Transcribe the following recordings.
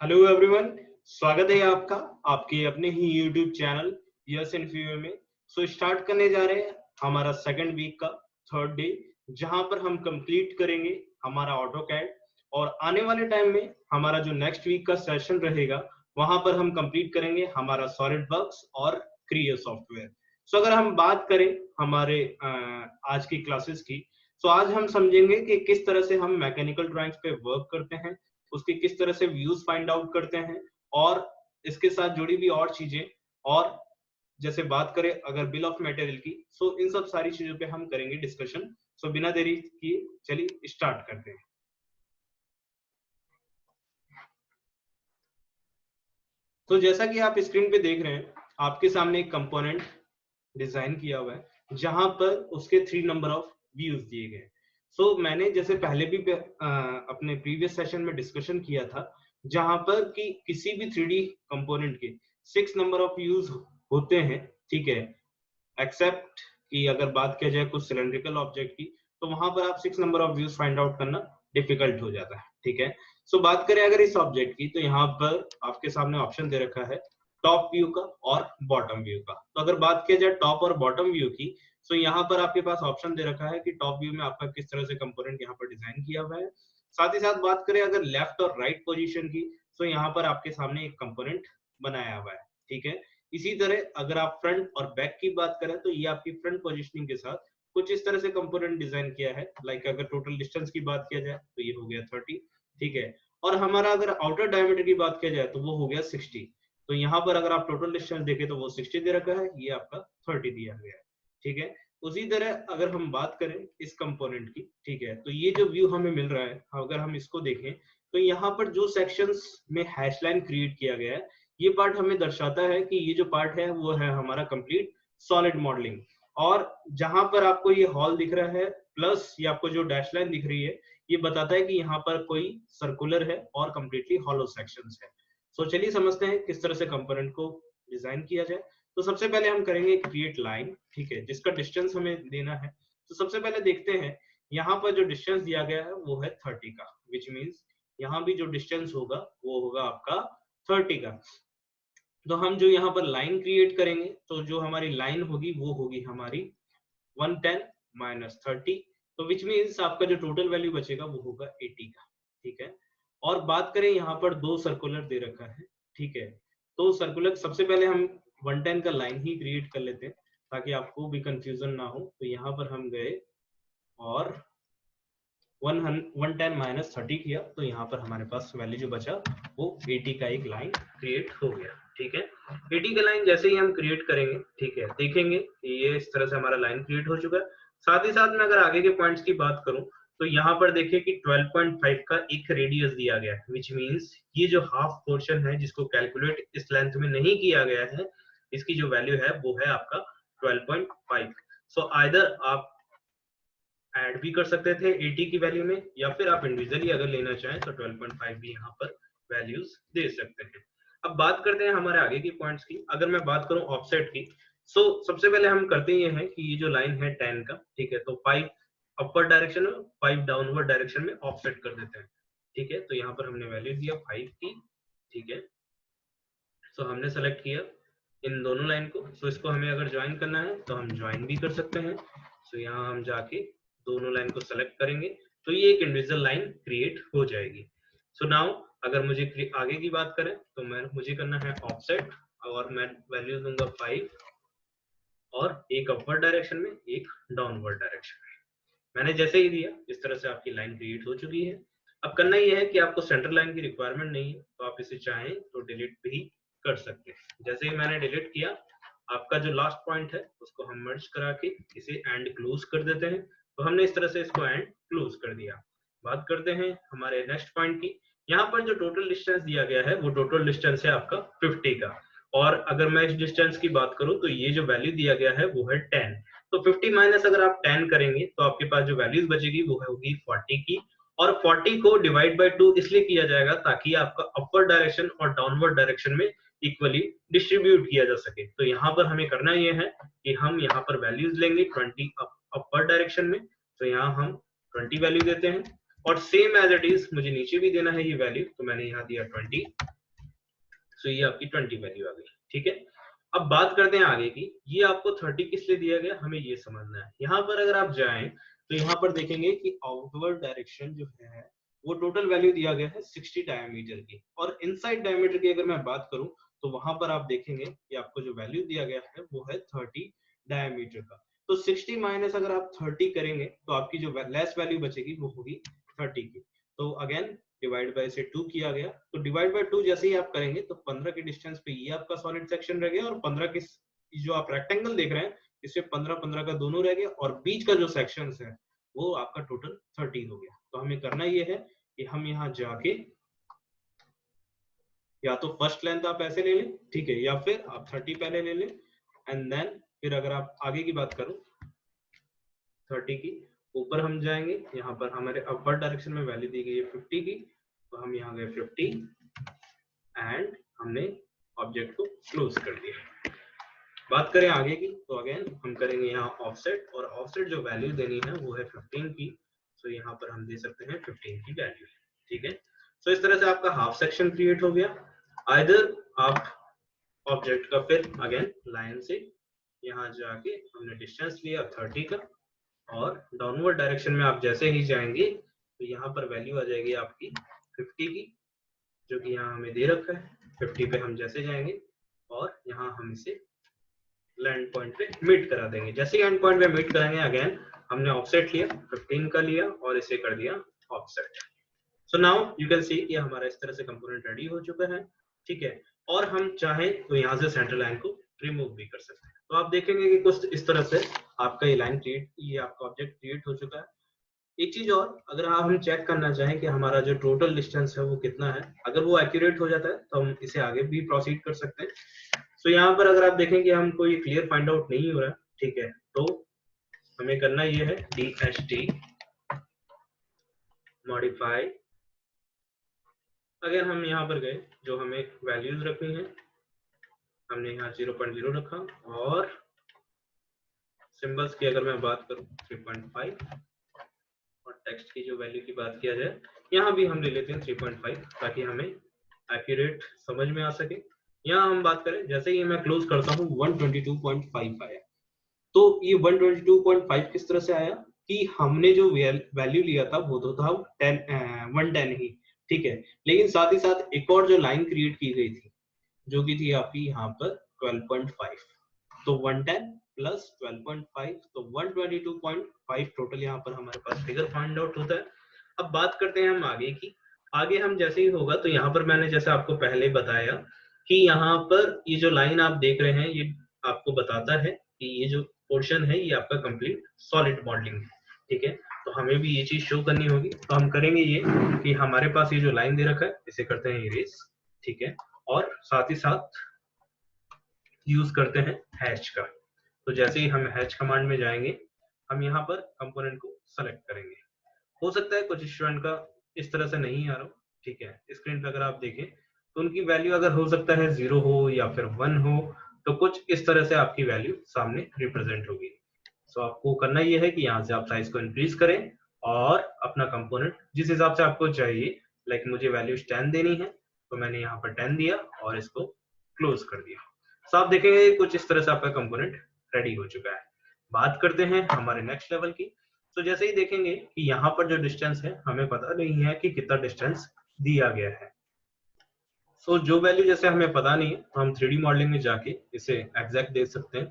Hello everyone, स्वागत है आपका आपके अपने ही YouTube channel yes in few में। स्टार्ट करने जा रहे हैं हमारा सेकंड वीक का थर्ड डे, जहां पर हम कंप्लीट करेंगे हमारा ऑटो कैड। और आने वाले टाइम में हमारा जो नेक्स्ट वीक का सेशन रहेगा वहां पर हम कंप्लीट करेंगे हमारा सॉलिड वर्क्स और क्रिएट सॉफ्टवेयर। अगर हम बात करें हमारे आज की क्लासेस की, तो आज हम समझेंगे कि किस तरह से हम मैकेनिकल ड्राइंग्स पे वर्क करते हैं, उसके किस तरह से व्यूज फाइंड आउट करते हैं, और इसके साथ जुड़ी भी और चीजें। और जैसे बात करें अगर बिल ऑफ मटेरियल की, सो इन सब सारी चीजों पे हम करेंगे डिस्कशन। बिना देरी किए चलिए स्टार्ट करते हैं। तो जैसा कि आप स्क्रीन पे देख रहे हैं, आपके सामने एक कंपोनेंट डिजाइन किया हुआ है जहां पर उसके 3 नंबर ऑफ व्यूज दिए गए। मैंने जैसे पहले भी अपने प्रीवियस सेशन में डिस्कशन किया था, जहां पर कि किसी भी 3D कंपोनेंट के 6 नंबर ऑफ व्यूज होते हैं, ठीक है। एक्सेप्ट कि अगर बात किया जाए कुछ सिलेंड्रिकल ऑब्जेक्ट की, तो वहां पर आप 6 number of views find out करना डिफिकल्ट हो जाता है, ठीक है। बात करें अगर इस ऑब्जेक्ट की, तो यहाँ पर आपके सामने ऑप्शन दे रखा है टॉप व्यू का और बॉटम व्यू का। तो अगर बात किया जाए टॉप और बॉटम व्यू की, यहाँ पर आपके पास ऑप्शन दे रखा है कि टॉप व्यू में आपका किस तरह से कंपोनेंट यहाँ पर डिजाइन किया हुआ है। साथ ही साथ बात करें अगर लेफ्ट और राइट पोजीशन की, यहाँ पर आपके सामने एक कंपोनेंट बनाया हुआ है, ठीक है। इसी तरह अगर आप फ्रंट और बैक की बात करें, तो ये आपकी फ्रंट पोजीशनिंग के साथ कुछ इस तरह से कंपोनेंट डिजाइन किया है। लाइक अगर टोटल डिस्टेंस की बात किया जाए तो ये हो गया 30, ठीक है। और हमारा अगर आउटर डायमीटर की बात किया जाए तो वो हो गया 60। तो यहाँ पर अगर आप टोटल डिस्टेंस देखें तो वो 60 दे रखा है, ये आपका 30 दिया गया है, ठीक है। उसी तरह अगर हम बात करें इस कंपोनेंट की, ठीक है, तो ये जो व्यू हमें मिल रहा है, अगर हम इसको देखें तो यहाँ पर जो सेक्शंस में हैश लाइन क्रिएट किया गया है, ये पार्ट हमें दर्शाता है कि ये जो पार्ट है वो है हमारा कंप्लीट सॉलिड मॉडलिंग। और जहां पर आपको ये हॉल दिख रहा है प्लस ये आपको जो डैश लाइन दिख रही है, ये बताता है कि यहाँ पर कोई सर्कुलर है और कंप्लीटली हॉलो सेक्शंस है। चलिए समझते हैं किस तरह से कंपोनेंट को डिजाइन किया जाए। तो सबसे पहले हम करेंगे क्रिएट लाइन, ठीक है, जिसका डिस्टेंस हमें देना है। तो सबसे पहले देखते हैं यहाँ पर जो डिस्टेंस दिया गया है वो है 30 का, विच मीन्स यहाँ भी जो डिस्टेंस होगा वो होगा आपका 30 का। तो हम जो यहाँ पर लाइन क्रिएट करेंगे, तो जो हमारी लाइन होगी वो होगी हमारी 110 माइनस 30। तो विच मीन्स आपका जो टोटल वैल्यू बचेगा वो होगा 80 का, ठीक है। और बात करें यहाँ पर दो सर्कुलर दे रखा है, ठीक है। तो सर्कुलर सबसे पहले हम 110 का लाइन ही क्रिएट कर लेते हैं ताकि आपको भी कंफ्यूजन ना हो। तो यहाँ पर हम गए और 110 माइनस 30 किया, तो यहाँ पर हमारे पास वैल्यू जो बचा वो 80 का एक लाइन क्रिएट हो गया, ठीक है। 80 का लाइन जैसे ही हम क्रिएट करेंगे, ठीक है, देखेंगे कि ये इस तरह से हमारा लाइन क्रिएट हो चुका है। साथ ही साथ में अगर आगे के पॉइंट्स की बात करूं, तो यहाँ पर देखिए कि 12.5 का एक रेडियस दिया गया है, विच मीन्स ये जो हाफ पोर्शन है जिसको कैलकुलेट इस लेंथ में नहीं किया गया है, इसकी जो वैल्यू है वो है आपका 12.5। आइदर आप ऐड भी कर सकते थे 80 की वैल्यू में, या फिर आप इंडिविजुअली अगर लेना चाहें तो 12.5 भी यहाँ पर वैल्यूज दे सकते हैं। अब बात करते हैं हमारे आगे की पॉइंट्स की। अगर मैं बात करूं ऑफसेट की, सबसे पहले हम करते ये हैं कि ये जो लाइन है 10 का, ठीक है, तो 5 अपर डायरेक्शन में 5 डाउनवर्ड डायरेक्शन में ऑफसेट कर देते हैं, ठीक है। तो यहाँ पर हमने वैल्यू दिया 5 की, ठीक है। हमने सेलेक्ट किया इन दोनों लाइन को। इसको हमें अगर ज्वाइन करना है तो हम ज्वाइन भी कर सकते हैं। यहाँ हम जाके दोनों लाइन को सेलेक्ट करेंगे तो ये एक इंडिविजुअल लाइन क्रिएट हो जाएगी। नाउ अगर मुझे आगे की बात करें तो मुझे करना है ऑफसेट, और मैं वैल्यू दूंगा 5 और एक अपवर्ड डायरेक्शन में एक डाउनवर्ड डायरेक्शन में। मैंने जैसे ही दिया इस तरह से आपकी लाइन क्रिएट हो चुकी है। अब करना यह है कि आपको सेंटर लाइन की रिक्वायरमेंट नहीं है, तो आप इसे चाहें तो डिलीट भी कर सकते हैं। जैसे ही मैंने डिलीट किया, आपका जो लास्ट पॉइंट है उसको हम मर्ज करा के इसे एंड क्लोज कर देते हैं। तो हमने इस तरह से इसको एंड क्लोज कर दिया। बात करते हैं हमारे नेक्स्ट पॉइंट की। यहाँ पर जो टोटल डिस्टेंस दिया गया है वो टोटल डिस्टेंस है आपका 50 का, और अगर मैं इस डिस्टेंस की बात करूं तो ये जो वैल्यू दिया गया है वो है 10। तो 50 माइनस अगर आप 10 करेंगे तो आपके पास जो वैल्यूज बचेगी वो होगी 40 की। और 40 को डिवाइड बाय 2 इसलिए किया जाएगा ताकि आपका अपर डायरेक्शन और डाउनवर्ड डायरेक्शन में इक्वली डिस्ट्रीब्यूट किया जा सके। तो यहाँ पर हमें करना ये है कि हम यहाँ पर वैल्यूज लेंगे 20 अपर डायरेक्शन में, तो यहाँ हम 20 वैल्यू देते हैं। और सेम एज इट इज मुझे नीचे भी देना है ये वैल्यू, तो मैंने यहाँ दिया 20। सो ये आपकी 20 वैल्यू आ गई, ठीक है। अब बात करते हैं आगे की, ये आपको 30 किस लिए दिया गया, हमें ये समझना है। यहाँ पर अगर आप जाएं तो यहाँ पर देखेंगे कि आउटवर्ड डायरेक्शन जो है वो टोटल वैल्यू दिया गया है 60 डायमीटर की, और इनसाइड डायमीटर की अगर मैं बात करूं तो वहां पर आप देखेंगे कि आपको जो वैल्यू दिया गया है वो है 30 डायमीटर का। तो 60 माइनस अगर आप 30 करेंगे तो आपकी जो लेस वैल्यू बचेगी वो होगी 30 की। तो अगेन डिवाइड बाय से 2 किया गया, तो डिवाइड बाय 2 जैसे ही आप करेंगे तो 15 के डिस्टेंस पे ये आपका सॉलिड सेक्शन रह गया, और 15 के जो आप रेक्टेंगल देख रहे हैं इससे 15-15 का दोनों रह गया, और बीच का जो सेक्शन है वो आपका टोटल 30 हो गया। तो हमें करना ये है कि हम यहाँ जाके या तो फर्स्ट लेंथ आप ऐसे ले लें, ठीक है, या फिर आप 30 पहले ले लें, एंड देन फिर अगर आप आगे की बात करो 30 की, ऊपर हम जाएंगे, यहाँ पर हमारे अपवर्ड डायरेक्शन में वैल्यू दी गई है 50 की, तो हम यहाँ गए 50 एंड हमने ऑब्जेक्ट को क्लोज कर दिया। बात करें आगे की तो अगेन हम करेंगे यहाँ ऑफसेट, और ऑफसेट जो वैल्यू देनी है वो है 15 की, तो यहाँ पर हम दे सकते हैं 15 की वैल्यू, ठीक है। तो इस तरह से आपका हाफ सेक्शन क्रिएट हो गया। आइदर आप ऑब्जेक्ट का फिर अगेन लाइन से यहाँ जाके हमने डिस्टेंस लिया 30 का, और डाउनवर्ड डायरेक्शन में आप जैसे ही जाएंगे तो यहाँ पर वैल्यू आ जाएगी आपकी 50 की, जो कि यहाँ हमें दे रखा है। 50 पे हम जैसे जाएंगे और यहाँ हम इसे लैंड पॉइंट पे मीट करा देंगे। जैसे ही एंड पॉइंट पे मीट करेंगे अगेन हमने ऑफसेट लिया 15 का लिया और इसे कर दिया offset. So now you can see कि हमारा इस तरह से कंपोनेंट रेडी हो चुका है, ठीक है। और हम चाहें तो यहाँ से सेंटर लाइन को रिमूव भी कर सकते हैं। तो आप देखेंगे कि कुछ इस तरह से आपका ये लाइन क्रिएट, ये आपका ऑब्जेक्ट क्रिएट हो चुका है। एक चीज और, अगर हम चेक करना चाहें कि हमारा जो टोटल डिस्टेंस है वो कितना है, अगर वो एक्यूरेट हो जाता है तो हम इसे आगे भी प्रोसीड कर सकते हैं। सो यहाँ पर अगर आप देखें कि हम कोई क्लियर फाइंड आउट नहीं हो रहा है, ठीक है, तो हमें करना ये है DHT मॉडिफाई। अगर हम यहाँ पर गए, जो हमें वैल्यूज रखनी है हमने यहाँ 0.0 रखा, और सिंबल्स की अगर मैं बात करूँ 3.5, और टेक्स्ट की जो वैल्यू की बात किया जाए यहाँ भी हम ले लेते हैं 3.5 ताकि हमें एक्यूरेट समझ में आ सके। यहाँ हम बात करें जैसे ही मैं क्लोज करता हूँ 122.5 आया। तो ये 122.5 किस तरह से आया कि हमने जो वैल्यू लिया था वो तो था 110 ही, ठीक है, लेकिन साथ ही साथ एक और जो लाइन क्रिएट की गई थी जो कि थी आपकी यहाँ पर 12.5, तो 110 प्लस 12.5 तो 122.5 टोटल यहाँ पर हमारे पास फिगर फाइंड आउट होता है। अब बात करते हैं हम आगे की। आगे हम जैसे ही होगा तो यहाँ पर मैंने जैसे आपको पहले बताया कि यहाँ पर ये जो लाइन आप देख रहे हैं ये आपको बताता है कि ये जो पोर्शन है ये आपका कंप्लीट सॉलिड मॉडलिंग है, ठीक है। तो हमें भी ये चीज शो करनी होगी, तो हम करेंगे ये कि हमारे पास ये जो लाइन दे रखा है इसे करते हैं इरेज, ठीक है, और साथ ही साथ यूज करते हैं हैच का। तो जैसे ही हम हैच कमांड में जाएंगे हम यहाँ पर कंपोनेंट को सेलेक्ट करेंगे। हो सकता है कुछ स्टूडेंट का इस तरह से नहीं आ रहा हो, ठीक है। स्क्रीन पर अगर आप देखें तो उनकी वैल्यू अगर हो सकता है 0 हो या फिर 1 हो, तो कुछ इस तरह से आपकी वैल्यू सामने रिप्रेजेंट होगी। सो आपको करना ये है कि यहाँ से आप साइज को इंक्रीज करें और अपना कंपोनेंट जिस हिसाब से आपको चाहिए, लाइक मुझे वैल्यूज 10 देनी है तो मैंने यहाँ पर 10 दिया और इसको क्लोज कर दिया। सो आप देखेंगे कुछ इस तरह से आपका कंपोनेंट रेडी हो चुका है। बात करते हैं हमारे नेक्स्ट लेवल की। तो जैसे ही देखेंगे कि यहाँ पर जो डिस्टेंस है हमें पता नहीं है कि कितना डिस्टेंस दिया गया है। सो जो वैल्यू जैसे हमें पता नहीं है तो हम 3D मॉडलिंग में जाके इसे एग्जैक्ट दे सकते हैं।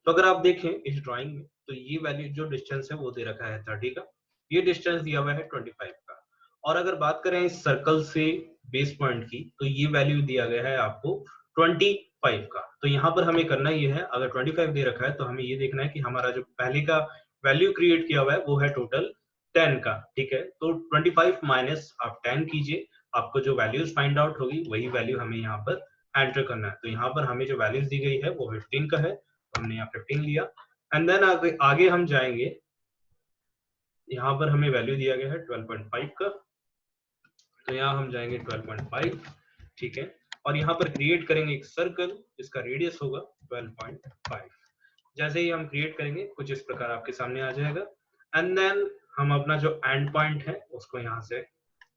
तो अगर आप देखें इस ड्राइंग में तो ये वैल्यू जो डिस्टेंस है वो दे रखा है 30 का, ये डिस्टेंस दिया हुआ है 25 का, और अगर बात करें इस सर्कल से बेस पॉइंट की तो ये वैल्यू दिया गया है आपको 25 का। तो यहाँ पर हमें करना ये है, अगर 25 दे रखा है तो हमें ये देखना है कि हमारा जो पहले का वैल्यू क्रिएट किया हुआ है वो है टोटल 10 का, ठीक है। तो 25 माइनस आप 10 कीजिए, आपको जो वैल्यूज फाइंड आउट होगी वही वैल्यू हमें यहाँ पर एंटर करना है। तो यहाँ पर हमें जो वैल्यूज दी गई है वो 15 का है, तो हमने यहाँ 15 लिया, एंड देन आगे हम जाएंगे। यहाँ पर हमें वैल्यू दिया गया है 12.5 का, तो यहाँ हम जाएंगे 12.5, ठीक है, और यहाँ पर क्रिएट करेंगे एक सर्कल जिसका रेडियस होगा 12.5। जैसे ही हम क्रिएट करेंगे कुछ इस प्रकार आपके सामने आ जाएगा, एंड देन हम अपना जो एंड पॉइंट है उसको यहाँ से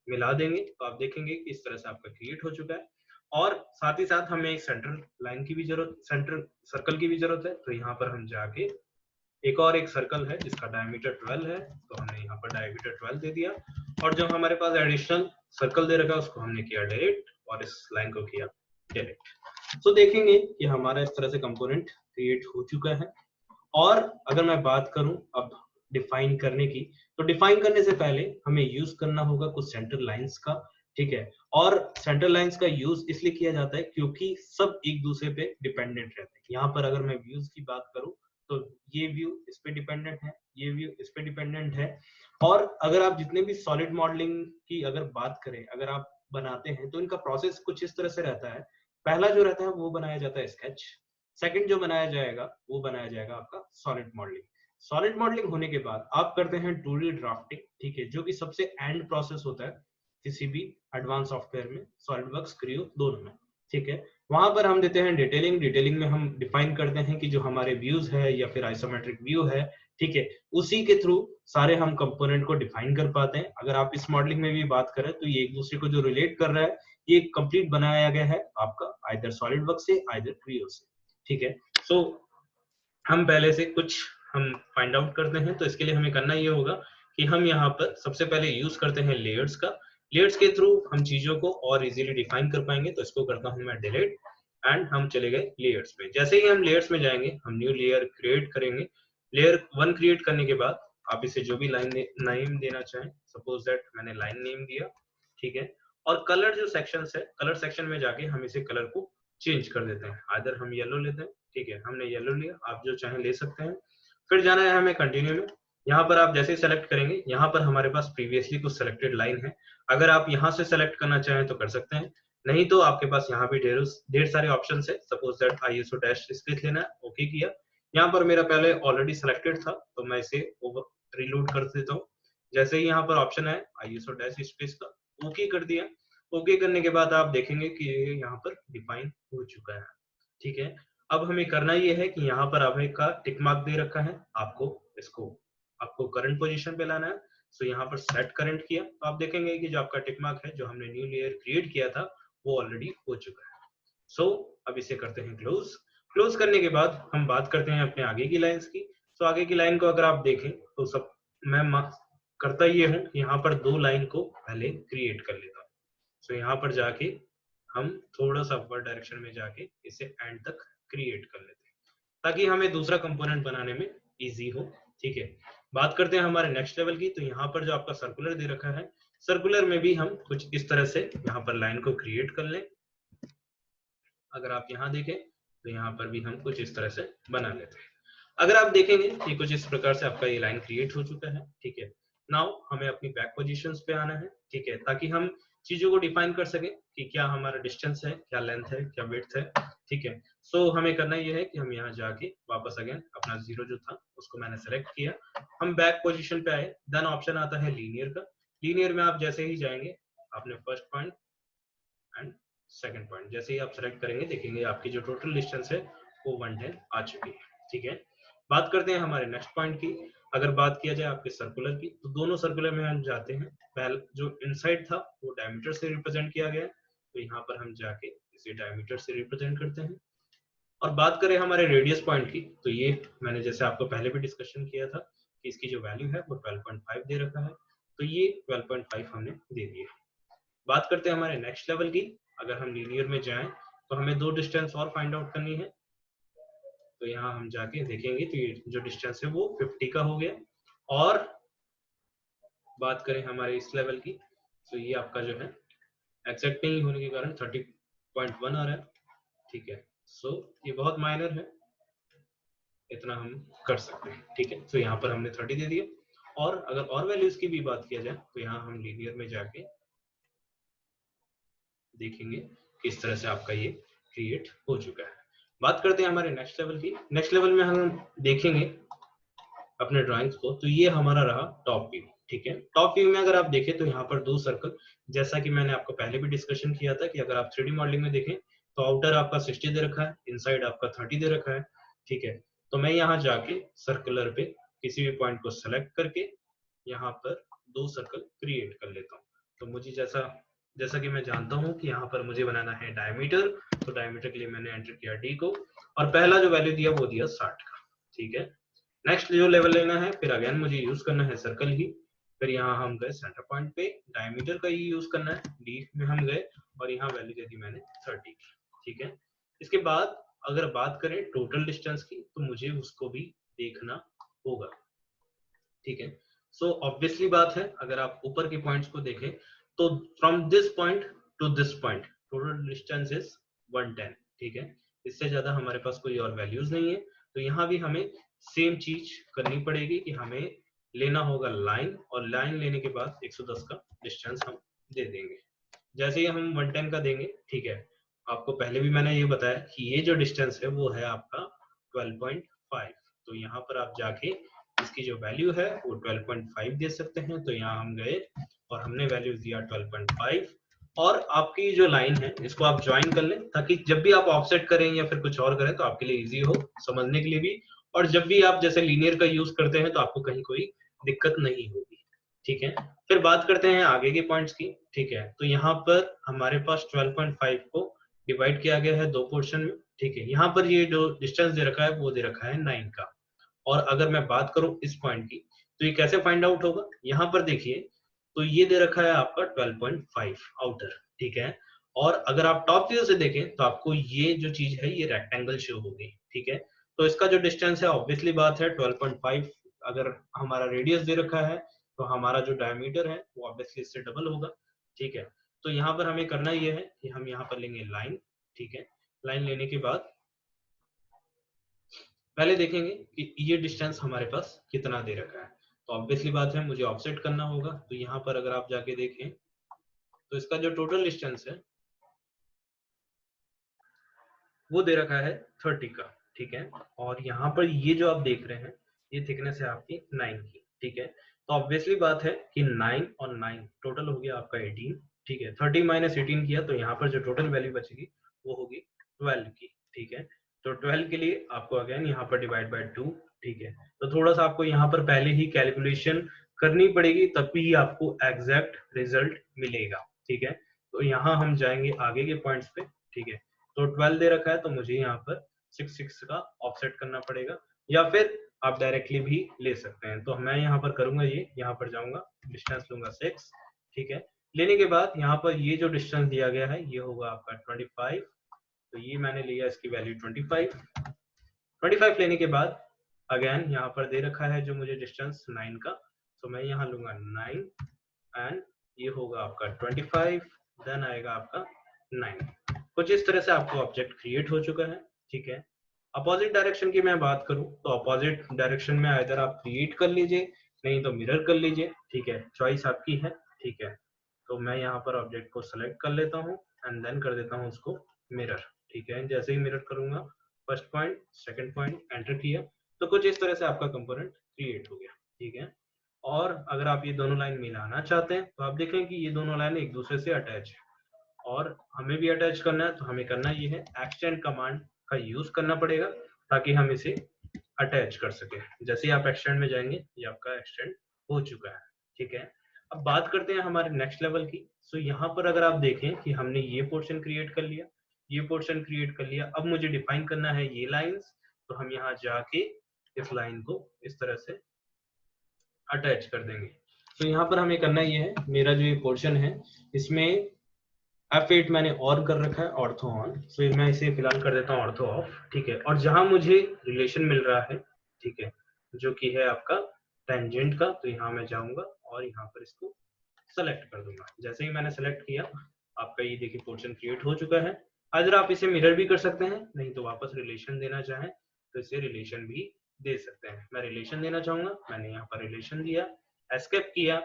मिला देंगे। तो आप देखेंगे कि इस तरह से आपका क्रिएट हो चुका है। और साथ ही साथ हमें एक सेंट्रल लाइन की भी जरूरत, सेंट्रल सर्कल की भी जरूरत है। तो यहाँ पर हम जाके एक और एक सर्कल है जिसका डायमीटर 12 है, तो हमने यहाँ पर डायमीटर 12 दे दिया, और जो हमारे पास एडिशनल सर्कल दे रखा है उसको हमने किया डायरेक्ट, और इस लाइन को किया डायरेक्ट। तो देखेंगे कि हमारा इस तरह से कंपोनेंट क्रिएट हो चुका है। और अगर मैं बात करूं अब डिफाइन करने की, तो डिफाइन करने से पहले हमें यूज करना होगा कुछ सेंटर लाइंस का, ठीक है। और सेंटर लाइंस का यूज इसलिए किया जाता है क्योंकि सब एक दूसरे पे डिपेंडेंट रहते हैं। यहाँ पर अगर मैं व्यूज की बात करूं तो ये व्यू इस पे डिपेंडेंट है, ये व्यू इस पे डिपेंडेंट है। और अगर आप जितने भी सॉलिड मॉडलिंग की अगर बात करें, अगर आप बनाते हैं तो इनका प्रोसेस कुछ इस तरह से रहता है। पहला जो रहता है वो बनाया जाता है स्केच, सेकंड जो बनाया जाएगा वो बनाया जाएगा आपका सॉलिड मॉडलिंग। सॉलिड मॉडलिंग होने के बाद आप करते हैं 2D ड्राफ्टिंग, ठीक है, जो कि सबसे एंड प्रोसेस होता है किसी भी एडवांस सॉफ्टवेयर में, सॉलिडवर्क्स, क्रियो दोनों में, ठीक है। वहां पर हम देते हैं डिटेलिंग, डिटेलिंग में हम डिफाइन करते हैं कि जो हमारे व्यूज है या फिर आइसोमेट्रिक व्यू है, ठीक है, उसी के थ्रू सारे हम कंपोनेंट को डिफाइन कर पाते हैं। अगर आप इस मॉडलिंग में भी बात करें तो ये एक दूसरे को जो रिलेट कर रहा है ये कंप्लीट बनाया गया है आपका आइदर सॉलिडवर्क्स से आइदर क्रियो से, ठीक है। सो हम पहले से कुछ हम फाइंड आउट करते हैं। तो इसके लिए हमें करना ये होगा कि हम यहाँ पर सबसे पहले यूज करते हैं लेयर्स का। लेयर्स के थ्रू हम चीजों को और इजीली डिफाइन कर पाएंगे। तो इसको करता हूँ मैं डिलीट, एंड हम चले गए लेयर्स में। जैसे ही हम लेयर्स में जाएंगे हम न्यू लेयर क्रिएट करेंगे। लेयर 1 क्रिएट करने के बाद आप इसे जो भी लाइन नेम देना चाहें, सपोज दैट मैंने लाइन नेम दिया, ठीक है। और कलर जो सेक्शन है, कलर सेक्शन में जाके हम इसे कलर को चेंज कर देते हैं। आइदर हम येलो लेते हैं, ठीक है, हमने येलो लिया, आप जो चाहें ले सकते हैं। फिर जाना है हमें कंटिन्यू में। यहाँ पर आप जैसे सेलेक्ट करेंगे, यहाँ पर हमारे पास प्रीवियसली कुछ सेलेक्टेड लाइन है। अगर आप यहाँ से सेलेक्ट करना चाहें तो कर सकते हैं, नहीं तो आपके पास यहाँ भी ढेर सारे ऑप्शन है। Suppose that ISO dash space लेना है, ओके किया। यहाँ पर मेरा पहले ऑलरेडी सेलेक्टेड था तो मैं इसे ओवर रीलोड कर देता हूँ। जैसे ही यहाँ पर ऑप्शन है ISO डैश स्पेस का, ओके कर दिया। ओके करने के बाद आप देखेंगे कि ये यहाँ पर डिफाइन हो चुका है, ठीक है। अब हमें करना ये है कि यहाँ पर आपने का टिक मार्क दे रखा है, आपको इसको आपको करंट पोजीशन पे लाना है। सो यहाँ पर सेट करंट किया तो आप देखेंगे कि जो आपका टिक मार्क है, जो हमने न्यू लेयर क्रिएट किया था, वो ऑलरेडी हो चुका है। सो अब इसे करते हैं क्लोज। क्लोज करने के बाद हम बात करते हैं अपने आगे की लाइंस की। तो आगे की लाइन को अगर आप देखें तो सब मैं करता ये हूँ कि यहाँ पर 2 लाइन को पहले क्रिएट कर लेता हूँ। सो यहाँ पर जाके हम थोड़ा सा अपर डायरेक्शन में जाके इसे एंड तक क्रिएट कर लेते हैं ताकि हमें दूसरा कंपोनेंट बनाने में इजी हो, ठीक है। बात करते हैं हमारे नेक्स्ट लेवल की। तो यहाँ पर जो आपका सर्कुलर दे रखा है, सर्कुलर में भी हम कुछ इस तरह से यहाँ पर लाइन को क्रिएट कर लें। अगर आप यहाँ देखें तो यहाँ पर भी हम कुछ इस तरह से बना लेते हैं। अगर आप देखेंगे कि कुछ इस प्रकार से आपका ये लाइन क्रिएट हो चुका है, ठीक है। नाउ हमें अपनी बैक पोजीशंस पे आना है, ठीक है, ताकि हम चीजों को डिफाइन कर सके कि क्या हमारा डिस्टेंस है, क्या लेंथ है, क्या विड्थ है, ठीक है। सो हमें करना ये है कि हम यहाँ जाके वापस अगेन अपना 0 जो था उसको मैंने सेलेक्ट किया, हम बैक पोजीशन पे आए। देन ऑप्शन आता है लीनियर का। लीनियर में आप जैसे ही जाएंगे, आपने first point and second point जैसे ही आप सेलेक्ट करेंगे, देखेंगे आपकी जो टोटल डिस्टेंस है वो 110 आ चुकी है, ठीक है। बात करते हैं हमारे नेक्स्ट पॉइंट की। अगर बात किया जाए आपके सर्कुलर की, तो दोनों सर्कुलर में हम जाते हैं। पहले जो इनसाइड था वो डायमीटर से रिप्रेजेंट किया गया, तो यहाँ पर हम जाके इसे डायमीटर से रिप्रेजेंट करते हैं। और बात करें हमारे रेडियस पॉइंट की, तो ये मैंने जैसे आपको पहले भी डिस्कशन किया था कि इसकी जो वैल्यू है वो 12.5 दे रखा है, तो ये 12.5 हमने दे दिया। बात करते हैं हमारे नेक्स्ट लेवल की। अगर हम लीनियर में जाएं तो हमें 2 डिस्टेंस और फाइंड आउट करनी है। तो यहाँ हम जाके देखेंगे तो ये जो डिस्टेंस है वो 50 का हो गया। और बात करें हमारे इस लेवल की, तो ये आपका जो है एक्सेप्ट नहीं होने के कारण 30.1 आ रहा है, ठीक है। सो ये बहुत माइनर है, इतना हम कर सकते हैं, ठीक है। तो यहाँ पर हमने 30 दे दिया। और अगर और वैल्यूज की भी बात किया जाए तो यहाँ हम लीनियर में जाके देखेंगे किस तरह से आपका ये क्रिएट हो चुका है। बात करते हैं हमारे नेक्स्ट लेवल की। नेक्स्ट लेवल में हम देखेंगे अपने ड्राइंग्स को, तो ये हमारा रहा टॉप व्यू, ठीक है। टॉप व्यू में अगर आप देखें तो यहाँ पर 2 सर्कल, जैसा कि मैंने आपको पहले भी डिस्कशन किया था कि अगर आप 3D मॉडलिंग में देखें तो आउटर आपका 60 दे रखा है, इनसाइड आपका 30 दे रखा है, ठीक है। तो मैं यहाँ जाके सर्कुलर पे किसी भी पॉइंट को सेलेक्ट करके यहाँ पर 2 सर्कल क्रिएट कर लेता हूँ। तो मुझे जैसा जैसा कि मैं जानता हूं कि यहाँ पर मुझे बनाना है डायमीटर, तो डायमीटर के लिए मैंने एंटर किया डी को, और पहला जो वैल्यू दिया वो दिया 60 का। ठीक है, नेक्स्ट जो लेवल लेना है, फिर अगेन मुझे यूज करना है सर्कल ही, फिर यहाँ हम गए सेंटर पॉइंट पे, डायमीटर का ही यूज करना है, डी में हम गए और यहाँ वैल्यू दे दी मैंने 30 की। ठीक है, इसके बाद अगर बात करें टोटल डिस्टेंस की, तो मुझे उसको भी देखना होगा। ठीक है, सो ऑब्वियसली बात है, अगर आप ऊपर के पॉइंट्स को देखें तो from this point two this point total distance is 110। ठीक है, इससे ज्यादा हमारे पास कोई और वैल्यूज नहीं है, तो यहाँ भी हमें सेम चीज करनी पड़ेगी कि हमें लेना होगा लाइन, और लाइन लेने के बाद 110 का डिस्टेंस हम दे देंगे। जैसे ही हम 110 का देंगे, ठीक है, आपको पहले भी मैंने ये बताया कि ये जो डिस्टेंस है वो है आपका 12.5, तो यहाँ पर आप जाके इसकी जो वैल्यू है वो 12.5 दे सकते हैं। तो यहाँ हम गए और हमने वैल्यू दिया 12.5, और आपकी जो लाइन है इसको आप ज्वाइन कर लें, ताकि जब भी आप ऑफसेट करें या फिर कुछ और करें तो आपके लिए इजी हो समझने के लिए भी, और जब भी आप जैसे लीनियर का यूज करते हैं तो आपको कहीं कोई दिक्कत नहीं होगी। ठीक है, फिर बात करते हैं आगे के पॉइंट्स की। ठीक है, तो यहाँ पर हमारे पास 12.5 को डिवाइड किया गया है दो पोर्शन में। ठीक है, यहाँ पर ये जो डिस्टेंस दे रखा है वो दे रखा है 9 का, और अगर मैं बात करूं इस पॉइंट की, तो ये कैसे फाइंड आउट होगा, यहाँ पर देखिए, तो ये दे रखा है आपका 12.5 आउटर। ठीक है, और अगर आप टॉप व्यू से देखें तो आपको ये जो चीज है ये रेक्टेंगल शो होगी। ठीक है, तो इसका जो डिस्टेंस है ऑब्वियसली बात है 12.5, अगर हमारा रेडियस दे रखा है तो हमारा जो डायमीटर है वो ऑब्वियसली इससे डबल होगा। ठीक है, तो यहाँ पर हमें करना ये है कि हम यहाँ पर लेंगे लाइन। ठीक है, लाइन लेने के बाद पहले देखेंगे कि ये डिस्टेंस हमारे पास कितना दे रखा है, तो ऑब्वियसली बात है मुझे ऑफसेट करना होगा। तो यहाँ पर अगर आप जाके देखें तो इसका जो टोटल डिस्टेंस है वो दे रखा है 30 का। ठीक है, और यहाँ पर ये जो आप देख रहे हैं ये थिकनेस है आपकी 9 की। ठीक है, तो ऑब्वियसली बात है कि 9 और 9 टोटल हो गया आपका 18। ठीक है, 30 माइनस 18 किया तो यहाँ पर जो टोटल वैल्यू बचेगी वो होगी 12 की। ठीक है, तो 12 के लिए आपको अगेन यहाँ पर डिवाइड बाय 2। ठीक है, तो थोड़ा सा आपको यहाँ पर पहले ही कैलकुलेशन करनी पड़ेगी, तभी आपको एग्जैक्ट रिजल्ट मिलेगा। ठीक है, तो यहाँ हम जाएंगे आगे के पॉइंट्स पे। ठीक है, तो 12 दे रखा है तो मुझे यहाँ पर 6 का ऑफसेट करना पड़ेगा, या फिर आप डायरेक्टली भी ले सकते हैं। तो मैं यहाँ पर करूंगा, ये यहाँ पर जाऊंगा, डिस्टेंस लूंगा 6। ठीक है, लेने के बाद यहाँ पर ये जो डिस्टेंस दिया गया है ये होगा आपका 25, तो ये मैंने लिया इसकी वैल्यू 25 लेने के बाद अगेन यहाँ पर दे रखा है जो मुझे डिस्टेंस 9 का, तो मैं यहाँ लूंगा 9 एंड ये होगा आपका 25, देन आएगा आपका 9। कुछ इस तरह से आपको ऑब्जेक्ट क्रिएट हो चुका है। ठीक है, अपोजिट डायरेक्शन की मैं बात करूं तो अपोजिट डायरेक्शन में इधर आप क्रिएट कर लीजिए, नहीं तो मिरर कर लीजिए। ठीक है, चॉइस आपकी है। ठीक है, तो मैं यहाँ पर ऑब्जेक्ट को सेलेक्ट कर लेता हूँ एंड देन कर देता हूँ उसको मिरर। ठीक है, जैसे ही मिरर करूंगा first point second point enter किया, तो कुछ इस तरह से आपका कंपोनेंट क्रिएट हो गया। ठीक है, और अगर आप ये दोनों लाइन मिलाना चाहते हैं तो आप देखें कि ये दोनों लाइन एक दूसरे से अटैच है, और हमें भी अटैच करना है, तो हमें करना ये है एक्सटेंड कमांड का यूज करना पड़ेगा ताकि हम इसे अटैच कर सके। जैसे ही आप एक्सटेंड में जाएंगे ये आपका एक्सटेंड हो चुका है। ठीक है, अब बात करते हैं हमारे नेक्स्ट लेवल की। सो यहाँ पर अगर आप देखें कि हमने ये पोर्शन क्रिएट कर लिया, ये पोर्शन क्रिएट कर लिया, अब मुझे डिफाइन करना है ये लाइंस, तो हम यहाँ जाके इस लाइन को इस तरह से अटैच कर देंगे। तो यहाँ पर हमें करना ये है, मेरा जो ये पोर्शन है इसमें F8 मैंने ऑन कर रखा है, ऑर्थो ऑन, तो मैं इसे फिलहाल कर देता हूँ ऑर्थो ऑफ। ठीक है, और जहां मुझे रिलेशन मिल रहा है, ठीक है, जो कि है आपका टेंजेंट का, तो यहाँ मैं जाऊंगा और यहाँ पर इसको सेलेक्ट कर दूंगा। जैसे ही मैंने सेलेक्ट किया आपका ये देखिए पोर्शन क्रिएट हो चुका है। अगर आप इसे मिरर भी कर सकते हैं, नहीं तो वापस रिलेशन देना चाहें तो इसे रिलेशन भी दे सकते हैं। मैं रिलेशन देना चाहूंगा, मैंने यहाँ पर रिलेशन दिया, एस्केप किया।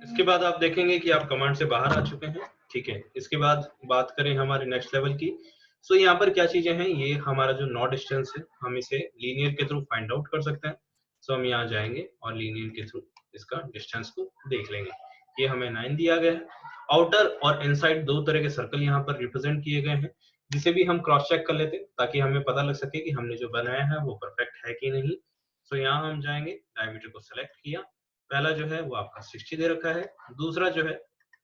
इसके बाद आप देखेंगे कि आप कमांड से बाहर आ चुके हैं। ठीक है, इसके बाद बात करें हमारे नेक्स्ट लेवल की। सो यहाँ पर क्या चीजें हैं, ये हमारा जो नॉट डिस्टेंस है हम इसे लीनियर के थ्रू फाइंड आउट कर सकते हैं। सो हम यहाँ जाएंगे और लीनियर के थ्रू इसका डिस्टेंस को देख लेंगे। ये हमें 9 दिया गया है। आउटर और इनसाइड दो तरह के सर्कल यहाँ पर रिप्रेजेंट किए गए हैं, जिसे भी हम क्रॉस चेक कर लेते हैं ताकि हमें पता लग सके कि हमने जो बनाया है वो परफेक्ट है कि नहीं। सो यहाँ हम जाएंगे, डायमीटर को सेलेक्ट किया, पहला जो है वो आपका 60 दे रखा है, दूसरा जो है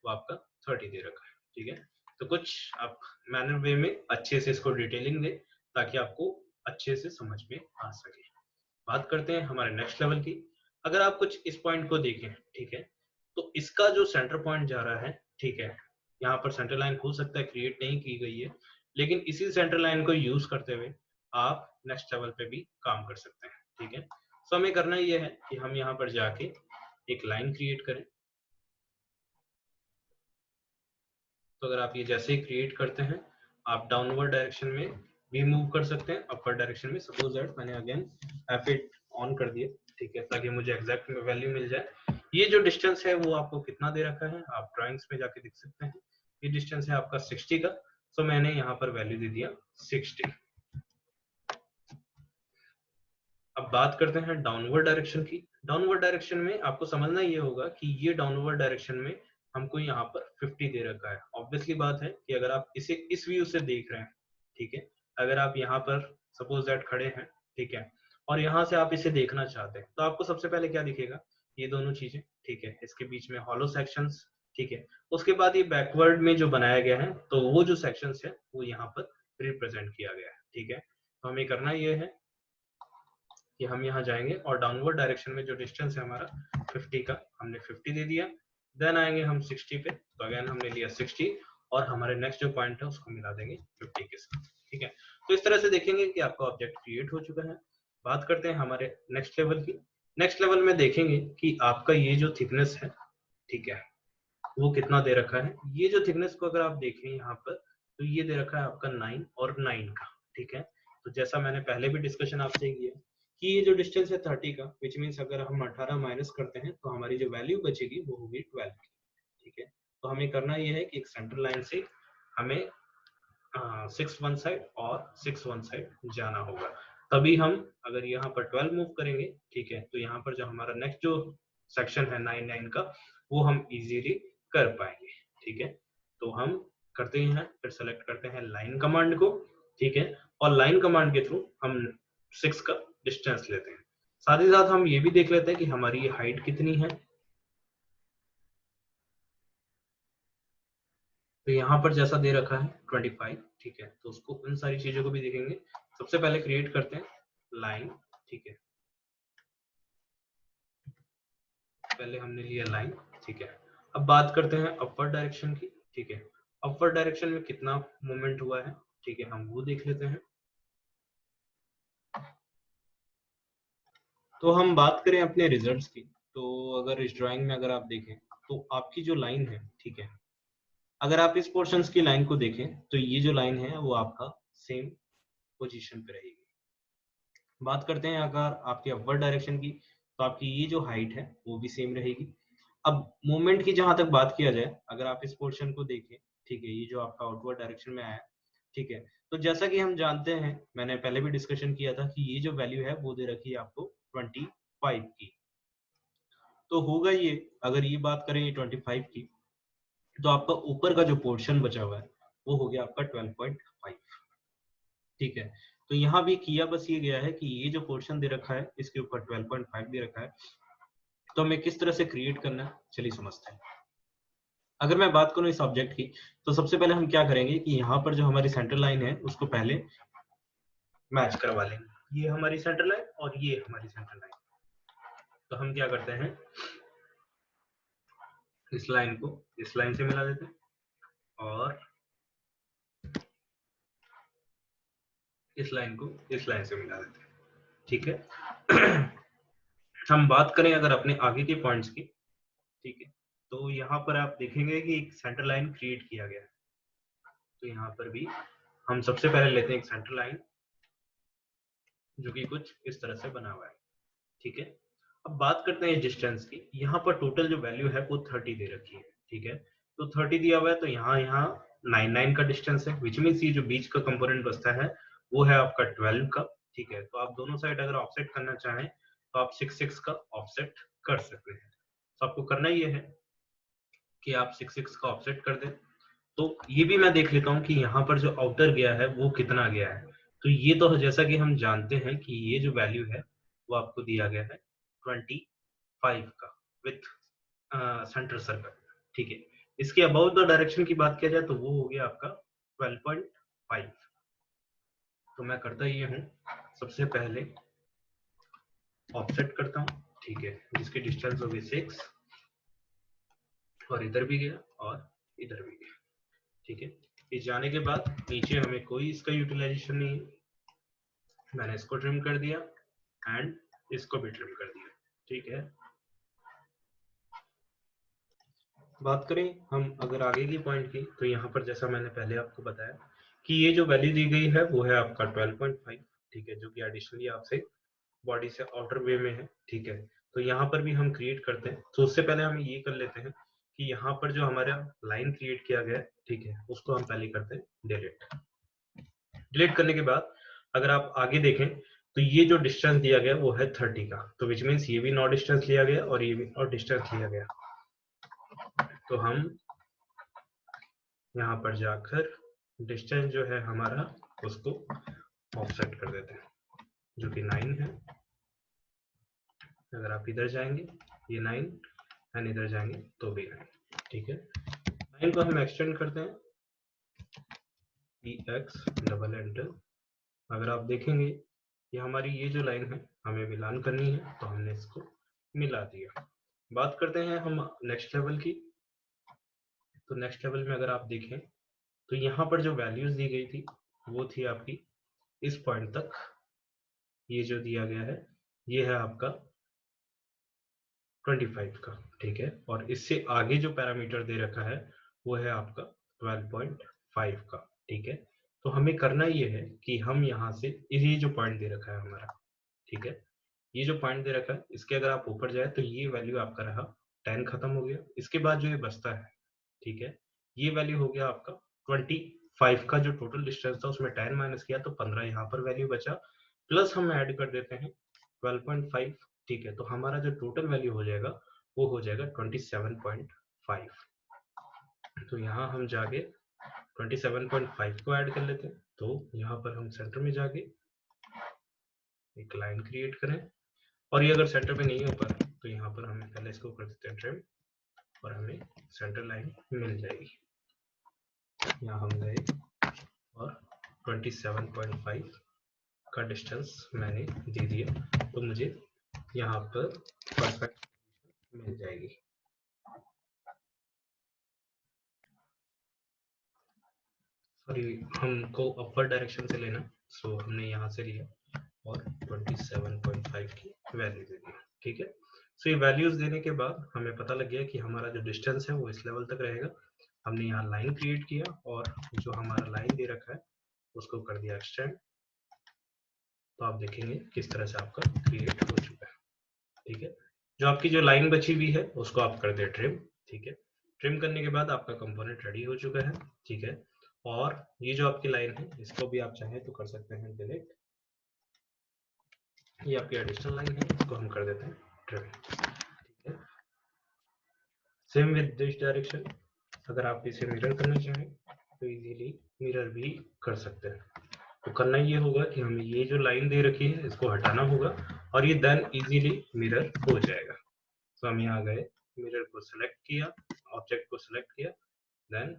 वो आपका 30 दे रखा है, ठीक है। तो कुछ आप मैनर वे में अच्छे से इसको डिटेलिंग दे ताकि आपको अच्छे से समझ में आ सके। बात करते हैं हमारे नेक्स्ट लेवल की। अगर आप कुछ इस पॉइंट को देखें, ठीक है, तो इसका जो सेंटर पॉइंट जा रहा है, ठीक है, यहाँ पर सेंटर लाइन हो सकता है क्रिएट नहीं की गई है, लेकिन इसी सेंटर लाइन को यूज करते हुए आप नेक्स्ट लेवल पे भी काम कर सकते हैं, ठीक है। सो हमें करना यह है कि हम यहाँ पर जाके एक लाइन क्रिएट करें। तो अगर आप ये जैसे ही क्रिएट करते हैं, आप डाउनवर्ड डायरेक्शन में भी मूव कर सकते हैं, अपर डायरेक्शन में। सपोज दैट मैंने अगेन F8 ऑन कर दिया, ठीक है, ताकि मुझे एग्जैक्ट वैल्यू मिल जाए। ये जो डिस्टेंस है वो आपको कितना दे रखा है, आप ड्राइंग्स में जाके देख सकते हैं। ये डिस्टेंस है आपका 60 का, सो मैंने यहाँ पर वैल्यू दे दिया 60। अब बात करते हैं डाउनवर्ड डायरेक्शन की। डाउनवर्ड डायरेक्शन में आपको समझना ये होगा कि ये डाउनवर्ड डायरेक्शन में हमको यहाँ पर 50 दे रखा है। ऑब्वियसली बात है कि अगर आप इसे इस व्यू से देख रहे हैं, ठीक है, अगर आप यहाँ पर सपोज दैट खड़े हैं, ठीक है, और यहाँ से आप इसे देखना चाहते हैं, तो आपको सबसे पहले क्या दिखेगा, ये दोनों चीजें, ठीक है, इसके बीच में हॉलो सेक्शंस, ठीक है, उसके बाद ये बैकवर्ड में जो बनाया गया है, तो वो जो सेक्शंस है वो यहाँ पर रिप्रेजेंट किया गया है, ठीक है। तो हमें करना ये है कि हम यहाँ जाएंगे और डाउनवर्ड डायरेक्शन में जो डिस्टेंस है हमारा 50 का, हमने 50 दे दिया। देन आएंगे हम 60 पे, तो अगेन हमने लिया 60 और हमारे नेक्स्ट जो पॉइंट है उसको मिला देंगे 50 के साथ, ठीक है। तो इस तरह से देखेंगे कि आपका ऑब्जेक्ट क्रिएट हो चुका है। बात करते हैं हमारे नेक्स्ट लेवल की। नेक्स्ट लेवल में देखेंगे कि आपका ये जो थिकनेस है, ठीक है, वो कितना दे रखा है। ये जो थिकनेस को अगर आप देखें यहाँ पर, तो ये दे रखा है आपका 9 और 9 का, ठीक है। तो जैसा मैंने पहले भी डिस्कशन आपसे किया कि ये जो डिस्टेंस है 30 का, विच मीन्स अगर हम 18 माइनस करते हैं तो हमारी जो वैल्यू बचेगी वो होगी 12 की, ठीक है। तो हमें करना ये है कि एक सेंटर लाइन से हमें 6 वन साइड और 6 वन साइड जाना होगा, तभी हम अगर यहाँ पर 12 मूव करेंगे, ठीक है, तो यहाँ पर जो हमारा नेक्स्ट जो सेक्शन है 9 9 का, वो हम इजीली कर पाएंगे, ठीक है। तो हम करते हैं, फिर सेलेक्ट करते हैं लाइन कमांड को, ठीक है, और लाइन कमांड के थ्रू हम 6 का डिस्टेंस लेते हैं। साथ ही साथ हम ये भी देख लेते हैं कि हमारी ये हाइट कितनी है। तो यहाँ पर जैसा दे रखा है 25, ठीक है, तो उसको उन सारी चीजों को भी देखेंगे। सबसे पहले क्रिएट करते हैं लाइन, ठीक है, पहले हमने लिया लाइन, ठीक है। अब बात करते हैं अपवर्ड डायरेक्शन की, ठीक है, अपवर्ड डायरेक्शन में कितना मूवमेंट हुआ है, ठीक है, हम वो देख लेते हैं। तो हम बात करें अपने रिजल्ट्स की, तो अगर इस ड्राइंग में अगर आप देखें तो आपकी जो लाइन है, ठीक है, अगर आप इस पोर्शंस की लाइन को देखें तो ये जो लाइन है वो आपका सेम पोजीशन पे रहेगी। बात करते हैं अगर आपके अपवर्ड डायरेक्शन की, तो आपकी ये जो हाइट है वो भी सेम रहेगी। अब मूवमेंट की जहां तक बात किया जाए, अगर आप इस पोर्शन को देखें, ठीक है, ये जो आपका आउटवर्ड डायरेक्शन में आया, ठीक है, तो जैसा कि हम जानते हैं, मैंने पहले भी डिस्कशन किया था कि ये जो वैल्यू है वो दे रखी है आपको 25 की। तो होगा ये, अगर ये बात करें ये 25 की, तो आपका ऊपर का जो पोर्शन बचा हुआ है वो हो गया आपका 12.5, ठीक है। तो यहाँ भी किया बस ये गया है कि ये जो पोर्शन दे रखा है इसके ऊपर 12.5 दे रखा है, तो हमें किस तरह से क्रिएट करना है चलिए समझते हैं। अगर मैं बात करूं इस ऑब्जेक्ट की, तो सबसे पहले हम क्या करेंगे कि यहाँ पर जो हमारी सेंटर लाइन है उसको पहले मैच करवा लेंगे। ये हमारी सेंटर लाइन और ये हमारी सेंटर लाइन। तो हम क्या करते हैं, इस लाइन को इस लाइन से मिला देते हैं और इस लाइन को इस लाइन से मिला देते हैं, ठीक है। हम बात करें अगर अपने आगे के पॉइंट्स की, ठीक है, तो यहाँ पर आप देखेंगे कि एक सेंटर लाइन क्रिएट किया गया है। तो यहाँ पर भी हम सबसे पहले लेते हैं एक सेंटर लाइन जो कि कुछ इस तरह से बना हुआ है, ठीक है। अब बात करते हैं डिस्टेंस की। यहाँ पर टोटल जो वैल्यू है वो 30 दे रखी है, ठीक है, तो 30 दिया हुआ है, तो यहाँ 9 का डिस्टेंस है, विच मीन्स ये जो बीच का कंपोनेंट बचता है वो है आपका 12 का, ठीक है। तो आप दोनों साइड अगर ऑफसेट करना चाहें तो आप 6 का ऑफसेट कर सकते हैं। तो आपको करना ये है कि आप 6 का ऑफसेट कर दें। तो ये भी मैं देख लेता हूँ कि यहाँ पर जो आउटर गया है वो कितना गया है। तो ये तो जैसा कि हम जानते हैं कि ये जो वैल्यू है वो आपको दिया गया है 25 का विथ सेंटर सर्कल, ठीक है। इसके अबाउट द डायरेक्शन की बात किया जाए तो वो हो गया आपका 12.5। तो मैं करता ये हूँ, सबसे पहले ऑफसेट करता हूँ, ठीक है, जिसकी डिस्टेंस होगी 6 और इधर भी गया और इधर भी गया, ठीक है। इस जाने के बाद नीचे हमें कोई इसका यूटिलाइजेशन नहीं है, मैंने इसको ट्रिम कर दिया एंड इसको भी ट्रिम कर दिया, ठीक है। बात करें हम अगर आगे की पॉइंट की, तो यहाँ पर जैसा मैंने पहले आपको बताया कि ये जो वैल्यू दी गई है वो है आपका 12.5, ठीक है, जो कि एडिशनली आपसे बॉडी से आउटर वे में है, ठीक है। तो यहाँ पर भी हम क्रिएट करते हैं, तो उससे पहले हम ये कर लेते हैं कि यहाँ पर जो हमारा लाइन क्रिएट किया गया है, ठीक है, उसको हम पहले करते हैं डिलीट। डिलीट करने के बाद अगर आप आगे देखें तो ये जो डिस्टेंस दिया गया वो है 30 का, तो विच मीन्स ये भी नॉट डिस्टेंस लिया गया और ये भी नॉट डिस्टेंस लिया गया। तो हम यहाँ पर जाकर डिस्टेंस जो है हमारा उसको ऑफसेट कर देते हैं, जो कि 9 है। अगर आप इधर जाएंगे ये 9 एंड इधर जाएंगे तो भी 9, ठीक है। 9 को हम एक्सटेंड करते हैं px डबल एंटर। अगर आप देखेंगे ये हमारी ये जो लाइन है हमें मिलान करनी है, तो हमने इसको मिला दिया। बात करते हैं हम नेक्स्ट लेवल की। तो नेक्स्ट लेवल में अगर आप देखें तो यहाँ पर जो वैल्यूज दी गई थी वो थी आपकी इस पॉइंट तक, ये जो दिया गया है ये है आपका 25 का, ठीक है, और इससे आगे जो पैरामीटर दे रखा है वो है आपका 12.5 का, ठीक है। तो हमें करना ये है कि हम यहाँ से ये जो पॉइंट दे रखा है हमारा, ठीक है, ये जो पॉइंट दे रखा है इसके अगर आप ऊपर जाए तो ये वैल्यू आपका रहा 10 खत्म हो गया। इसके बाद जो ये बचता है, ठीक है, ये वैल्यू हो गया आपका 25 का, जो टोटल डिस्टेंस था उसमें 10 माइनस किया तो 15 यहाँ पर वैल्यू बचा, प्लस हम ऐड कर देते हैं 12.5, ठीक है। तो हमारा जो टोटल वैल्यू हो जाएगा वो हो जाएगा 27.5। तो यहाँ हम जाके 27.5 को ऐड कर लेते हैं। तो यहाँ पर हम सेंटर में जाके एक लाइन क्रिएट करें, और ये अगर सेंटर पे नहीं हो पा रहा तो यहाँ पर हमें पहले इसको कर देते हैं ट्रिम और हमें सेंटर लाइन मिल जाएगी। यहाँ हम गए और 27.5 का डिस्टेंस मैंने दे दिया, तो मुझे यहाँ पर परफेक्ट मिल जाएगी। सॉरी, हमको अपर डायरेक्शन से लेना, सो हमने यहाँ से लिया और 27.5 की वैल्यू दे दी, ठीक है। सो ये वैल्यूज देने के बाद हमें पता लग गया कि हमारा जो डिस्टेंस है वो इस लेवल तक रहेगा। हमने यहाँ लाइन क्रिएट किया और जो हमारा लाइन दे रखा है उसको कर दिया एक्सटेंड। तो आप देखेंगे किस तरह से आपका क्रिएट हो चुका है, ठीक है। जो आपकी जो लाइन बची हुई है उसको आप कर दे ट्रिम, ठीक है। ट्रिम करने के बाद आपका कंपोनेंट रेडी हो चुका है, ठीक है। और ये जो आपकी लाइन है इसको भी आप चाहें तो कर सकते हैं डिलीट। ये आपकी एडिशनल लाइन है, इसको हम कर देते हैं ट्रिम, ठीक है। सेम विद दिस डायरेक्शन, अगर आप इसे मिरर करना चाहें तो इजीली मिरर भी कर सकते हैं। तो करना ये होगा कि हमें ये जो लाइन दे रखी है इसको हटाना होगा और ये देन इजीली मिरर हो जाएगा। तो हम यहाँ गए, मिरर को सिलेक्ट किया, ऑब्जेक्ट को सिलेक्ट किया, then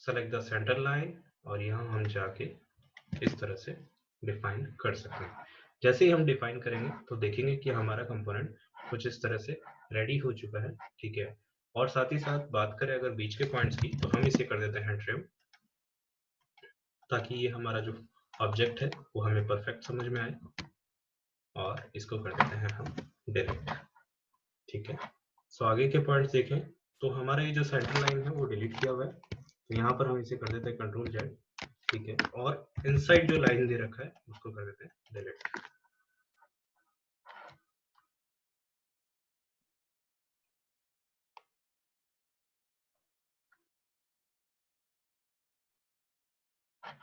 select the centre line और यहाँ हम जाके इस तरह से डिफाइन कर सकते हैं। जैसे ही हम डिफाइन करेंगे तो देखेंगे कि हमारा कंपोनेंट कुछ इस तरह से रेडी हो चुका है, ठीक है। और साथ ही साथ बात करें अगर बीच के पॉइंट्स की, तो हम इसे कर देते हैं ट्रिम, ताकि ये हमारा जो ऑब्जेक्ट है वो हमें परफेक्ट समझ में आए। और इसको कर देते हैं हम डिलीट, ठीक है। सो आगे के पॉइंट्स देखें तो हमारा ये जो सेंटर लाइन है वो डिलीट किया हुआ है, तो यहाँ पर हम इसे कर देते हैं कंट्रोल जेड, ठीक है। और इनसाइड जो लाइन दे रखा है उसको कर देते हैं डिलीट।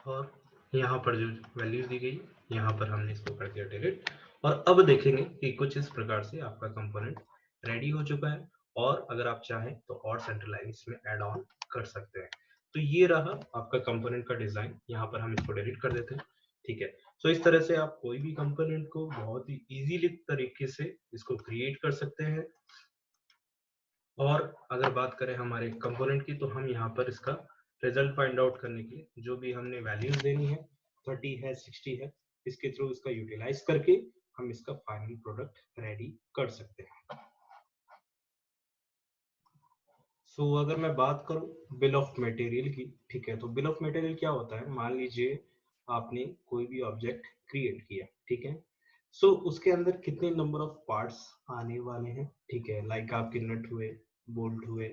और यहाँ पर जो वैल्यूज दी गई यहाँ पर हमने इसको कर दिया डिलीट। और अब देखेंगे कि कुछ इस प्रकार से आपका कंपोनेंट रेडी हो चुका है, और अगर आप चाहें तो और सेंटर लाइन इसमें ऐड ऑन कर सकते हैं। तो ये रहा आपका कंपोनेंट का डिजाइन, यहाँ पर हम इसको डिलीट कर देते हैं, ठीक है। तो इस तरह से आप कोई भी कंपोनेंट को बहुत ही इजीली तरीके से इसको क्रिएट कर सकते हैं और अगर बात करें हमारे कंपोनेंट की, तो हम यहाँ पर इसका रिजल्ट फाइंड आउट करने के लिए जो भी हमने वैल्यूज देनी है, 30 है, 60 है, इसके थ्रू इसका यूटिलाइज करके हम इसका फाइनल प्रोडक्ट रेडी कर सकते हैं। सो अगर मैं बात करूं बिल ऑफ मटेरियल की, ठीक है, तो बिल ऑफ मटेरियल क्या होता है? मान लीजिए आपने कोई भी ऑब्जेक्ट क्रिएट किया, ठीक है, सो उसके अंदर कितने नंबर ऑफ पार्ट्स आने वाले हैं, ठीक है, लाइक आपके नट हुए, बोल्ट हुए,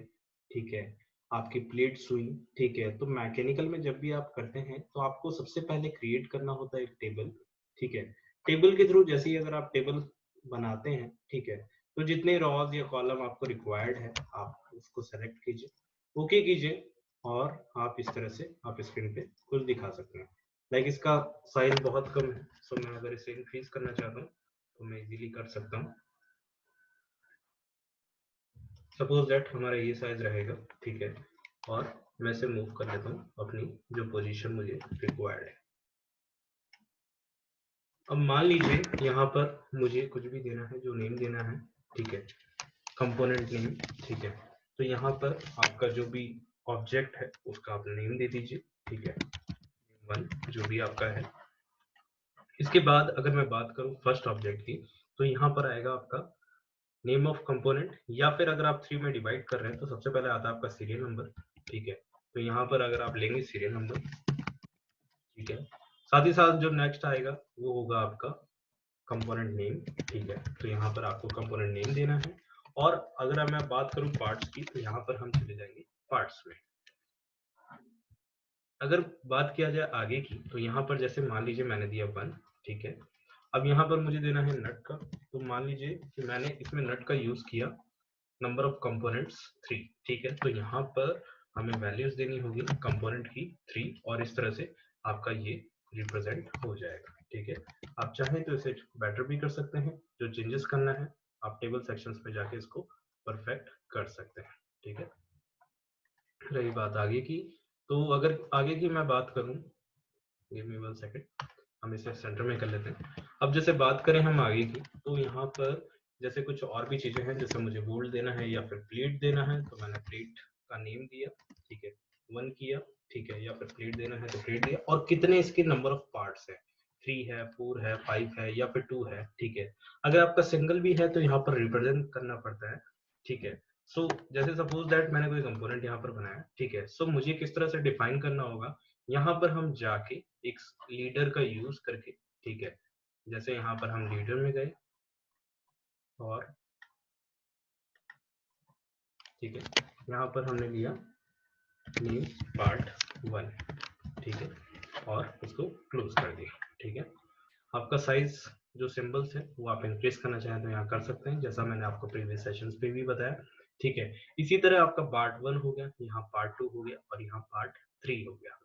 ठीक है, आपकी प्लेट्स हुई, ठीक है। तो मैकेनिकल में जब भी आप करते हैं तो आपको सबसे पहले क्रिएट करना होता है एक टेबल, ठीक है। टेबल के थ्रू जैसे ही अगर आप टेबल बनाते हैं, ठीक है, तो जितने रॉज या कॉलम आपको रिक्वायर्ड है आप उसको सेलेक्ट कीजिए, ओके कीजिए, और आप इस तरह से आप स्क्रीन पे कुछ दिखा सकते हैं। लाइक इसका साइज बहुत कम है, सो मैं अगर इसे इंक्रीज करना चाहता हूँ तो मैं इजीली कर सकता हूँ। सपोज दैट हमारा ये साइज रहेगा, ठीक है, और मैं इसे मूव कर लेता हूँ अपनी जो पोजीशन मुझे रिक्वायर्ड है। अब मान लीजिए यहाँ पर मुझे कुछ भी देना है, जो नेम देना है, ठीक है, कंपोनेंट नेम, ठीक है। तो यहाँ पर आपका जो भी ऑब्जेक्ट है उसका आप नेम दे दीजिए, ठीक है, वन जो भी आपका है। इसके बाद अगर मैं बात करूँ फर्स्ट ऑब्जेक्ट की, तो यहाँ पर आएगा आपका नेम ऑफ कंपोनेंट, या फिर अगर आप 3 में डिवाइड कर रहे हैं तो सबसे पहले आता है आपका सीरियल नंबर, ठीक है। तो यहाँ पर अगर आप लेंगे सीरियल नंबर, ठीक है, साथ ही साथ जो नेक्स्ट आएगा वो होगा आपका कंपोनेंट नेम, ठीक है। तो यहाँ पर आपको कंपोनेंट नेम देना है। और अगर मैं बात करूँ पार्ट्स की, तो यहाँ पर हम चले जाएंगे पार्ट्स में। अगर बात किया जाए आगे की, तो यहाँ पर जैसे मान लीजिए मैंने दिया 1, ठीक है। अब यहाँ पर मुझे देना है नट का, तो मान लीजिए कि मैंने इसमें नट का यूज किया, नंबर ऑफ कंपोनेंट्स 3, ठीक है। तो यहाँ पर हमें वैल्यूज देनी होगी कंपोनेंट की 3, और इस तरह से आपका ये रिप्रेजेंट हो जाएगा, ठीक है। आप चाहें तो इसे बेटर भी कर सकते हैं, जो चेंजेस करना है आप टेबल सेक्शंस पे जाके इसको परफेक्ट कर सकते हैं, ठीक है। रही बात आगे की, तो अगर आगे की मैं बात करूं, गिव मी 1 सेकंड, हम इसे सेंटर में कर लेते हैं। अब जैसे बात करें हम आगे की, तो यहाँ पर जैसे कुछ और भी चीजें हैं, जैसे मुझे बोल्ट देना है या फिर प्लेट देना है, तो मैंने प्लेट का नेम दिया, ठीक है, 1 किया, ठीक है, या फिर प्लेट देना है तो प्लेट दिया, और कितने इसके नंबर ऑफ पार्ट्स है, 3 है, 4 है, 5 है, या फिर 2 है, ठीक है। अगर आपका सिंगल भी है तो यहाँ पर रिप्रेजेंट करना पड़ता है, ठीक है। सो जैसे सपोज दैट मैंने कोई कंपोनेंट यहाँ पर बनाया, ठीक है, सो मुझे किस तरह से डिफाइन करना होगा, यहाँ पर हम जाके एक लीडर का यूज करके, ठीक है, जैसे यहाँ पर हम लीडर में गए, और ठीक है, यहाँ पर हमने लिया नेम पार्ट 1, ठीक है, और इसको क्लोज कर दिया, ठीक है। आपका साइज जो सिंबल्स है वो आप इंक्रीज करना चाहें तो यहाँ कर सकते हैं, जैसा मैंने आपको प्रीवियस सेशंस पे भी बताया, ठीक है। इसी तरह आपका पार्ट 1 हो गया, यहाँ पार्ट 2 हो गया, और यहाँ पार्ट 3 हो गया।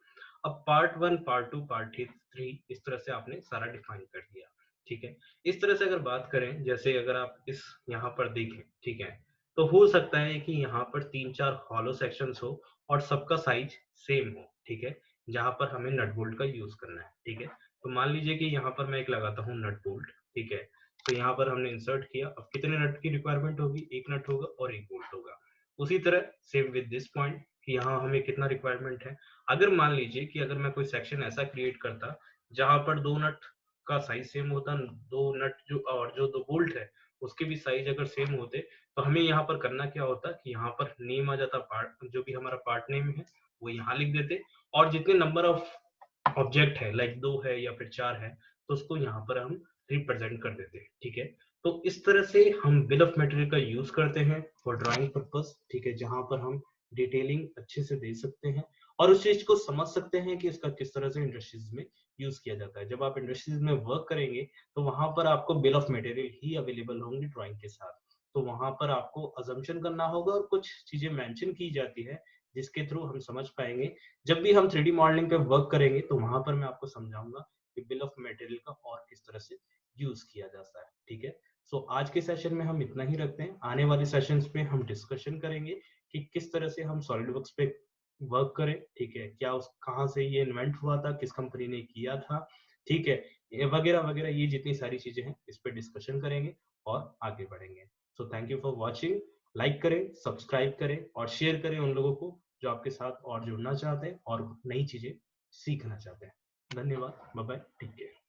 अब पार्ट 1, पार्ट 2, पार्ट 3 इस तरह से आपने सारा डिफाइन कर दिया, ठीक है। इस तरह से अगर बात करें, जैसे अगर आप इस यहाँ पर देखें, ठीक है, तो हो सकता है कि यहाँ पर 3-4 हॉलो सेक्शंस हो और सबका साइज सेम हो, ठीक है, जहां पर हमें नट बोल्ट का यूज करना है, ठीक है। तो मान लीजिए कि यहाँ पर मैं एक लगाता हूँ नट बोल्ट, ठीक है। तो यहाँ पर हमने इंसर्ट किया, अब कितने नट की रिक्वायरमेंट होगी, एक नट होगा और एक बोल्ट होगा। उसी तरह सेम विद दिस पॉइंट कि यहाँ हमें कितना रिक्वायरमेंट है। अगर मान लीजिए कि अगर मैं कोई सेक्शन ऐसा क्रिएट करता जहां पर 2 नट का साइज सेम होता, 2 नट जो और जो 2 बोल्ट है उसके भी साइज अगर सेम होते, तो हमें यहाँ पर करना क्या होता कि यहाँ पर नेम आ जाता, पार्ट जो भी हमारा पार्ट नेम है वो यहाँ लिख देते, और जितने नंबर ऑफ ऑब्जेक्ट है, लाइक 2 है या फिर 4 है, तो उसको यहाँ पर हम रिप्रेजेंट कर देते हैं, ठीक है। तो इस तरह से हम बिल ऑफ मटेरियल का यूज करते हैं फॉर ड्राइंग पर्पस, ठीक है, जहां पर हम डिटेलिंग अच्छे से दे सकते हैं और उस चीज को समझ सकते हैं कि इसका किस तरह से इंडस्ट्रीज में यूज किया जाता है। जब आप इंडस्ट्रीज में वर्क करेंगे तो वहां पर आपको bill of material he available होंगे ड्राइंग के साथ, तो वहां पर आपको अजम्पशन करना होगा और कुछ चीजें मेंशन की जाती है जिसके थ्रू हम समझ पाएंगे। जब भी हम 3D मॉडलिंग पे वर्क करेंगे तो वहां पर मैं आपको समझाऊंगा कि बिल ऑफ मटेरियल का और किस तरह से यूज किया जाता है, ठीक है। सो आज के सेशन में हम इतना ही रखते हैं, आने वाले सेशंस में हम डिस्कशन करेंगे कि किस तरह से हम सॉलिडवर्क्स पे वर्क करें, ठीक है, क्या उस कहाँ से ये इन्वेंट हुआ था, किस कंपनी ने किया था, ठीक है, ये वगैरह वगैरह, ये जितनी सारी चीजें हैं इस पे डिस्कशन करेंगे और आगे बढ़ेंगे। So thank you for watching, like करें, सब्सक्राइब करें और शेयर करें उन लोगों को जो आपके साथ और जुड़ना चाहते हैं और नई चीजें सीखना चाहते हैं। धन्यवाद, बाय बाय, टेक केयर।